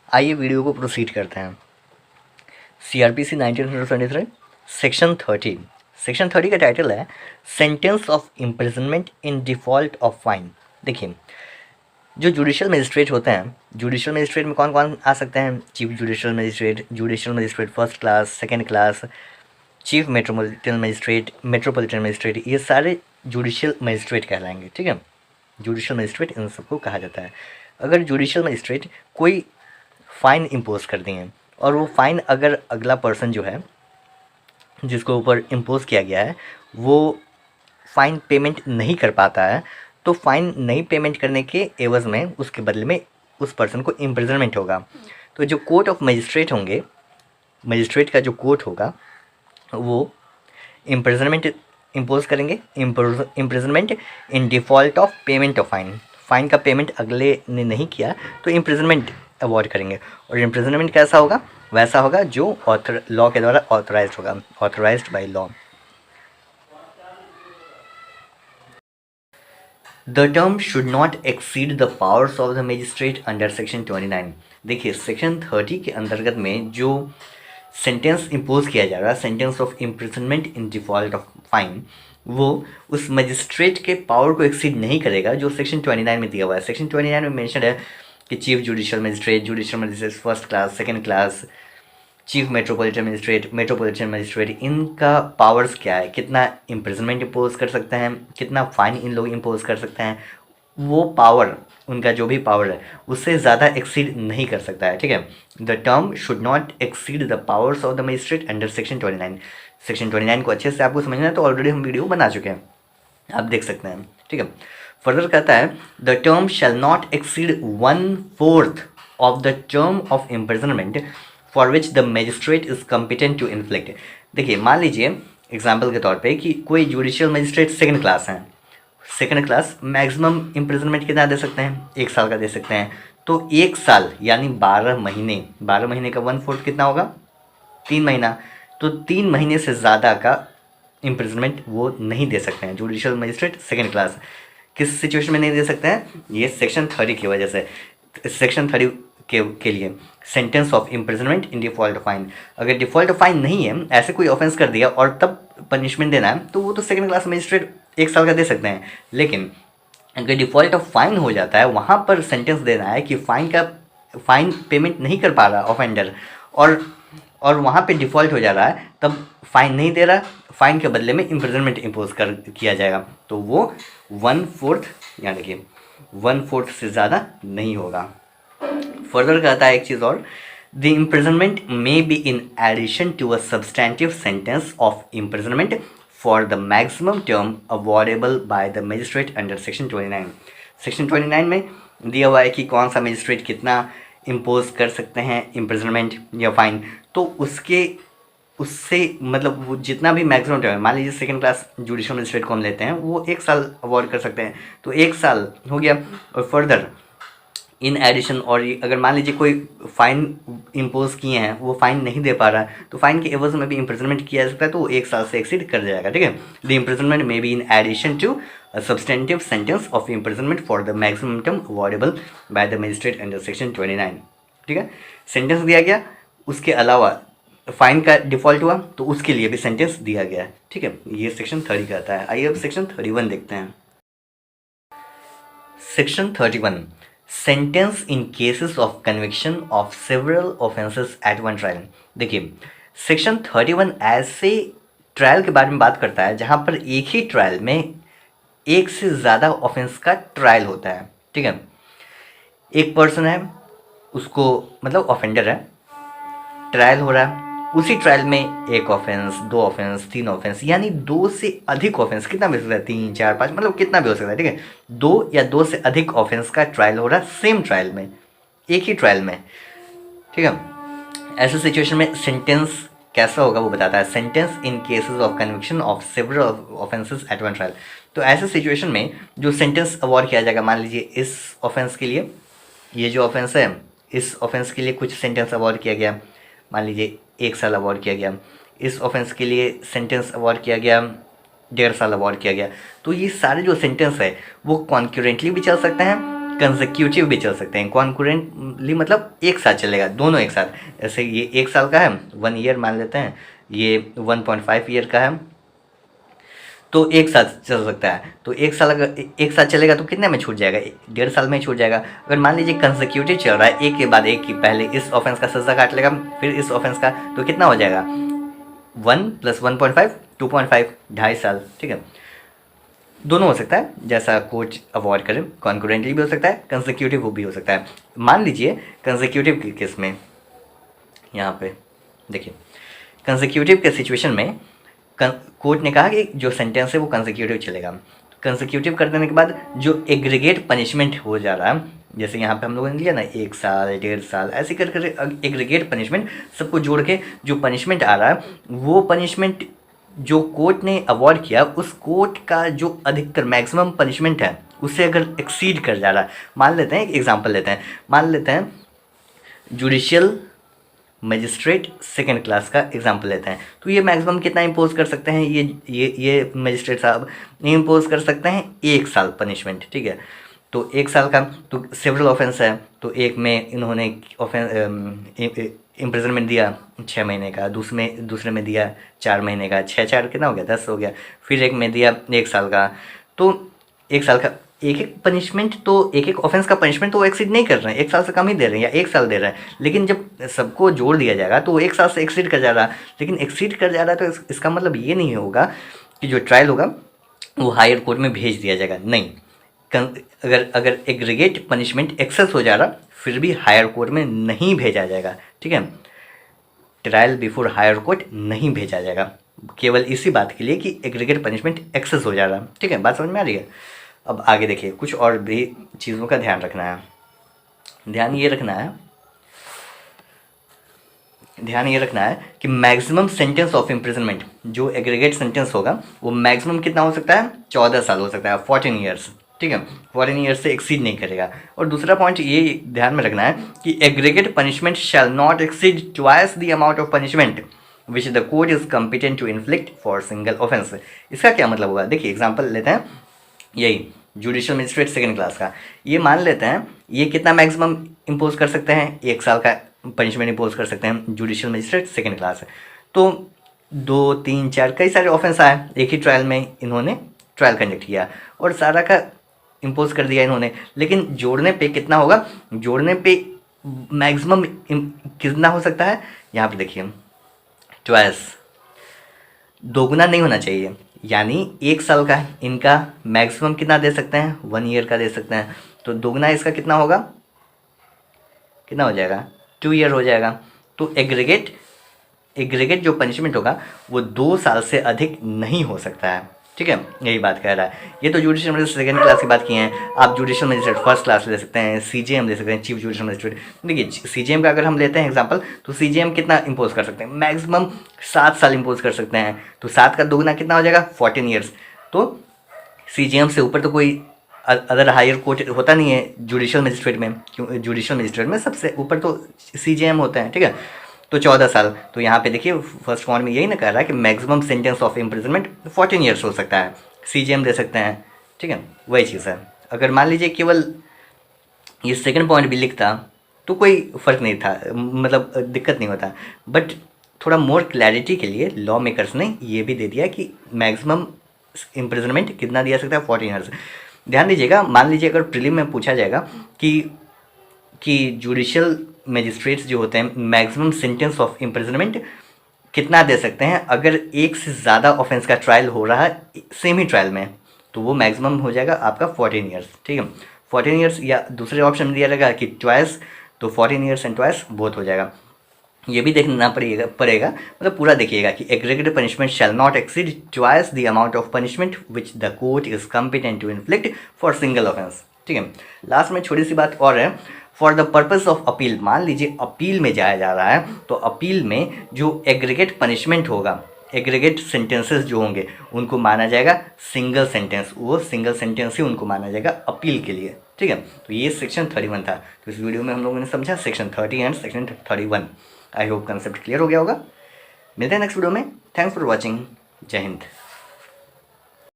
आइए वीडियो को प्रोसीड करते हैं। CRPC 1923 section 30। सेक्शन 30 का टाइटल है sentence of imprisonment in default of fine. देखिए, जो जुडिशियल मजिस्ट्रेट होते हैं, जुडिशियल मजिस्ट्रेट में कौन कौन आ सकते हैं? Chief judicial magistrate first class, second class, chief metropolitan magistrate, ये सारे जुडिशियल मजिस्ट्रेट कहलाएंगे। ठीक है, जुडिशियल मजिस्ट्रेट इन सबको कहा जाता है। अगर जुडिशियल मजिस्ट्रेट कोई फ़ाइन इम्पोज कर दिए और वो फ़ाइन अगर अगला पर्सन जो है जिसको ऊपर इम्पोज किया गया है वो फ़ाइन पेमेंट नहीं कर पाता है, तो फ़ाइन नहीं पेमेंट करने के एवज़ में उसके बदले में उस पर्सन को इम्प्रिजनमेंट होगा। तो जो कोर्ट ऑफ मजिस्ट्रेट होंगे, मजिस्ट्रेट का जो कोर्ट होगा वो इम्प्रिजनमेंट इम्पोज करेंगे, imprisonment in default of payment of fine. Fine का पेमेंट अगले ने नहीं किया तो इम्प्रिजनमेंट अवॉर्ड करेंगे। और इम्प्रिजनमेंट कैसा होगा? वैसा होगा जो लॉ के द्वारा ऑथराइज्ड होगा, authorised by law. The term should not exceed the powers of the magistrate under section 29। देखिए, सेक्शन 30 के अंतर्गत में जो सेंटेंस इम्पोज किया जा रहा है, sentence of imprisonment in default of fine, वो उस मजिस्ट्रेट के पावर को एक्सीड नहीं करेगा जो सेक्शन 29 में दिया हुआ है। सेक्शन 29 में मेंशन है कि chief judicial magistrate first class, second class, chief metropolitan magistrate, इनका पावर्स क्या है, कितना इम्प्रिजनमेंट इम्पोज कर सकते हैं, कितना फ़ाइन इन लोग इम्पोज कर सकते हैं, वो पावर, उनका जो भी पावर है उससे ज़्यादा एक्सीड नहीं कर सकता है। ठीक है, the term should not exceed the powers of the magistrate under section 29। Section 29 को अच्छे से आपको समझना है तो ऑलरेडी हम वीडियो बना चुके हैं, आप देख सकते हैं। ठीक है, फर्दर कहता है the term shall not exceed 1/4 of the term of imprisonment for which the magistrate is competent to inflict. देखिए, मान लीजिए एग्जाम्पल के तौर पे कि कोई जुडिशियल मजिस्ट्रेट सेकंड क्लास हैं, सेकंड क्लास मैक्सिमम इम्प्रिजनमेंट कितना दे सकते हैं? 1 साल का दे सकते हैं। तो 1 साल यानी 12 महीने, 12 महीने का 1/4 कितना होगा? 3 महीना। तो 3 महीने से ज़्यादा का इम्प्रिजनमेंट वो नहीं दे सकते हैं जुडिशियल मजिस्ट्रेट सेकंड क्लास। किस सिचुएशन में नहीं दे सकते हैं? ये सेक्शन 30 की वजह से। सेक्शन 30 के लिए sentence of imprisonment in default of fine, अगर डिफ़ॉल्ट ऑफ फाइन नहीं है, ऐसे कोई ऑफेंस कर दिया और तब पनिशमेंट देना है, तो वो तो सेकंड क्लास मजिस्ट्रेट 1 साल का दे सकते हैं। लेकिन अगर डिफ़ॉल्ट ऑफ फाइन हो जाता है, वहाँ पर सेंटेंस देना है कि फ़ाइन पेमेंट नहीं कर पा रहा ऑफेंडर और वहाँ पे डिफ़ॉल्ट हो जा रहा है, तब फ़ाइन नहीं दे रहा, फ़ाइन के बदले में इम्प्रिजनमेंट इम्पोज किया जाएगा, तो वो 1/4 यानी कि 1/4 से ज़्यादा नहीं होगा। फर्दर कहता है एक चीज़ और, the imprisonment may be in addition to a substantive sentence of imprisonment for the maximum term awardable by the magistrate under section 29। Section 29 में दिया हुआ है कि कौन सा मजिस्ट्रेट कितना इम्पोज कर सकते हैं इम्प्रिजनमेंट या फाइन, तो उससे मतलब वो जितना भी मैक्सिमम टर्म है, मान लीजिए सेकंड क्लास जुडिशियल मजिस्ट्रेट को हम लेते हैं, वो 1 साल अवॉर्ड कर सकते हैं, तो 1 साल हो गया। और फर्दर इन एडिशन, और अगर मान लीजिए कोई फ़ाइन इम्पोज किए हैं, वो फ़ाइन नहीं दे पा रहा है, तो फ़ाइन के एवज में भी इम्प्रिजनमेंट किया जा सकता है, तो वो 1 साल से एक्सीड कर जाएगा। ठीक है, the imprisonment may be in addition to a substantive sentence of imprisonment for the maximum term awardable by the magistrate under section 29। ठीक है, सेंटेंस दिया गया, उसके अलावा फ़ाइन का डिफ़ॉल्ट हुआ तो उसके लिए भी सेंटेंस दिया गया है। ठीक है, ये सेक्शन 30 कहता है। आइए अब सेक्शन 31 देखते हैं। Section 31 sentence in cases of conviction of several offences at one trial. देखिए, सेक्शन 31 ऐसे ट्रायल के बारे में बात करता है जहाँ पर एक ही ट्रायल में एक से ज़्यादा ऑफेंस का ट्रायल होता है। ठीक है, एक पर्सन है, उसको मतलब ऑफेंडर है, ट्रायल हो रहा है, उसी ट्रायल में 1 ऑफेंस, 2 ऑफेंस, 3 ऑफेंस, यानी 2 से अधिक ऑफेंस, कितना भी हो सकता है, 3, 4, 5, मतलब कितना भी हो सकता है। ठीक है, 2 या 2 से अधिक ऑफेंस का ट्रायल हो रहा है सेम ट्रायल में, एक ही ट्रायल में। ठीक है, ऐसे सिचुएशन में सेंटेंस कैसा होगा वो बताता है। Sentence in cases of conviction of several offences at one trial. तो ऐसे सिचुएशन में जो सेंटेंस अवॉर्ड किया जाएगा, मान लीजिए इस ऑफेंस के लिए, ये जो ऑफेंस है, इस ऑफेंस के लिए कुछ सेंटेंस अवॉर्ड किया गया, मान लीजिए 1 साल अवॉर्ड किया गया, इस ऑफेंस के लिए सेंटेंस अवॉर्ड किया गया 1.5 साल अवॉर्ड किया गया। तो ये सारे जो सेंटेंस है वो कॉन्क्यूरेंटली भी चल सकते हैं कंसेक्यूटिव भी चल सकते हैं। कॉन्करेंटली मतलब एक साथ चलेगा, दोनों एक साथ। ऐसे ये 1 साल का है, 1 ईयर मान लेते हैं, ये 1.5 ईयर का है, तो एक साथ चल सकता है। तो 1 साल अगर एक साथ चलेगा तो कितने में छूट जाएगा? 1.5 साल में छूट जाएगा। अगर मान लीजिए कंसेक्यूटिव चल रहा है, एक के बाद एक की, पहले इस ऑफेंस का सजा काट लेगा, फिर इस ऑफेंस का, तो कितना हो जाएगा? 1 + 1.5 2.5, 2.5 साल। ठीक है, दोनों हो सकता है, जैसा कोर्ट अवॉइड करें। कॉन्करेंटली भी हो सकता है, कंसेक्यूटिव भी हो सकता है। मान लीजिए कंसेक्यूटिव के केस में, यहाँ पे देखिए, कंसेक्यूटिव के सिचुएशन में कोर्ट ने कहा कि जो सेंटेंस है वो कंसेक्यूटिव चलेगा। कंसेक्यूटिव कर देने के बाद जो एग्रीगेट पनिशमेंट हो जा रहा है, जैसे यहाँ पे हम लोगों ने लिया ना 1 साल 1.5 साल, ऐसे कर कर एग्रीगेट पनिशमेंट सबको जोड़ के जो पनिशमेंट आ रहा है, वो पनिशमेंट जो कोर्ट ने अवॉर्ड किया, उस कोर्ट का जो अधिकतर मैक्सिमम पनिशमेंट है उससे अगर एक्सीड कर जा रहा है, मान लेते हैं एक एग्जांपल लेते हैं, मान लेते हैं जुडिशियल मजिस्ट्रेट सेकंड क्लास का एग्जांपल लेते हैं, तो ये मैक्सिमम कितना इम्पोज कर सकते हैं? ये मजिस्ट्रेट साहब इम्पोज कर सकते हैं 1 साल पनिशमेंट। ठीक है, तो 1 साल का तो सेवरल ऑफेंस है, तो एक में इन्होंने इम्प्रिजनमेंट दिया 6 महीने का, दूसरे में दिया 4 महीने का, 6 4 कितना हो गया? 10 हो गया। फिर एक में दिया 1 साल का, तो 1 साल का एक एक पनिशमेंट, तो एक एक ऑफेंस का पनिशमेंट तो वो एक्सीड नहीं कर रहे हैं, 1 साल से कम ही दे रहे हैं या 1 साल दे रहे हैं। लेकिन जब सबको जोड़ दिया जाएगा तो वो 1 साल से एक्सीड कर जा रहा है। लेकिन एक्सीड कर जा रहा है तो इसका मतलब ये नहीं होगा कि जो ट्रायल होगा वो हायर कोर्ट में भेज दिया जाएगा, नहीं। अगर एग्रीगेट पनिशमेंट एक्सेस हो जा रहा फिर भी हायर कोर्ट में नहीं भेजा जाएगा। ठीक है, ट्रायल बिफोर हायर कोर्ट नहीं भेजा जाएगा, केवल इसी बात के लिए कि एग्रीगेट पनिशमेंट एक्सेस हो जा रहा। ठीक है, बात समझ में आ रही है? अब आगे देखिए, कुछ और भी चीज़ों का ध्यान रखना है। ध्यान ये रखना है कि मैक्सिमम सेंटेंस ऑफ इम्प्रिजनमेंट, जो एग्रीगेट सेंटेंस होगा वो मैक्सिमम कितना हो सकता है? 14 साल हो सकता है, 14 ईयर्स। ठीक है, 14 ईयर्स से एक्सीड नहीं करेगा। और दूसरा पॉइंट ये ध्यान में रखना है कि aggregate punishment shall not exceed twice the amount of punishment which the court is competent to inflict for single offence. इसका क्या मतलब होगा? देखिए एग्जाम्पल लेते हैं, यही जुडिशियल मजिस्ट्रेट सेकंड क्लास का, ये मान लेते हैं ये कितना मैक्सिमम इम्पोज कर सकते हैं? 1 साल का पनिशमेंट इम्पोज कर सकते हैं जुडिशियल मजिस्ट्रेट सेकंड क्लास। तो 2 3 4 कई सारे ऑफेंस आए, एक ही ट्रायल में इन्होंने ट्रायल कंडक्ट किया और सारा का इम्पोज कर दिया इन्होंने। लेकिन जोड़ने पे कितना होगा? जोड़ने पे मैक्सिमम कितना हो सकता है? यहाँ पे देखिए, ट्वाइस, दोगुना नहीं होना चाहिए। यानी 1 साल का इनका मैक्सिमम कितना दे सकते हैं? 1 ईयर का दे सकते हैं, तो दोगुना इसका कितना होगा? कितना हो जाएगा? 2 ईयर हो जाएगा। तो एग्रीगेट जो पनिशमेंट होगा वो 2 साल से अधिक नहीं हो सकता है। ठीक है, यही बात कह रहा है। ये तो जुडिशियल मजिस्ट्रेट सेकंड क्लास की बात की हैं। आप जुडिशियल मजिस्ट्रेट फर्स्ट क्लास ले सकते हैं, सीजेएम ले सकते हैं, चीफ जुडिशियल मजिस्ट्रेट। देखिए सीजेएम का अगर हम लेते हैं एग्जांपल, तो सीजेएम कितना इम्पोज कर सकते हैं? मैक्सिमम 7 साल इम्पोज कर सकते हैं। तो 7 का दोगुना कितना हो जाएगा? 14 ईयर्स। तो सीजेएम से ऊपर तो कोई अदर हायर कोर्ट होता नहीं है जुडिशियल मजिस्ट्रेट में, क्यों? जुडिशियल मजिस्ट्रेट में सबसे ऊपर तो सीजेएम होता है। ठीक है, तो 14 साल। तो यहाँ पे देखिए फर्स्ट पॉइंट में यही ना कह रहा है कि maximum sentence of imprisonment 14 years हो सकता है, सीजेएम दे सकते हैं। ठीक है, वही चीज़ है। अगर मान लीजिए केवल ये सेकंड पॉइंट भी लिखता तो कोई फ़र्क नहीं था, मतलब दिक्कत नहीं होता। बट थोड़ा मोर क्लैरिटी के लिए लॉ मेकर्स ने ये भी दे दिया कि मैक्सिमम इम्प्रिजनमेंट कितना दिया सकता है? 14 ईयर्स। ध्यान दीजिएगा, मान लीजिए अगर प्रीलिम में पूछा जाएगा कि जुडिशियल मजिस्ट्रेट्स जो होते हैं मैक्सिमम सेंटेंस ऑफ इम्प्रिजनमेंट कितना दे सकते हैं अगर एक से ज़्यादा ऑफेंस का ट्रायल हो रहा है सेम ही ट्रायल में, तो वो मैक्सिमम हो जाएगा आपका 14 ईयर्स। ठीक है, 14 ईयर्स, या दूसरे ऑप्शन में दिया रहेगा कि ट्वाइस, तो 14 ईयर्स एंड ट्वाइस बोथ हो जाएगा। ये भी देखना पड़ेगा, मतलब पूरा देखिएगा कि aggregate punishment shall not exceed twice the amount of punishment which the court is competent to inflict for single offence. ठीक है, लास्ट में छोटी सी बात और है, for the purpose of appeal. मान लीजिए अपील में जाया जा रहा है, तो अपील में जो एग्रीगेट पनिशमेंट होगा, एग्रीगेट सेंटेंसेस जो होंगे उनको माना जाएगा सिंगल सेंटेंस, वो सिंगल सेंटेंस ही उनको माना जाएगा अपील के लिए। ठीक है, तो ये सेक्शन 31 था। तो इस वीडियो में हम लोगों ने समझा section 30 and section 31। I hope concept clear हो गया होगा। मिलते हैं नेक्स्ट वीडियो में। Thanks for watching. जय हिंद।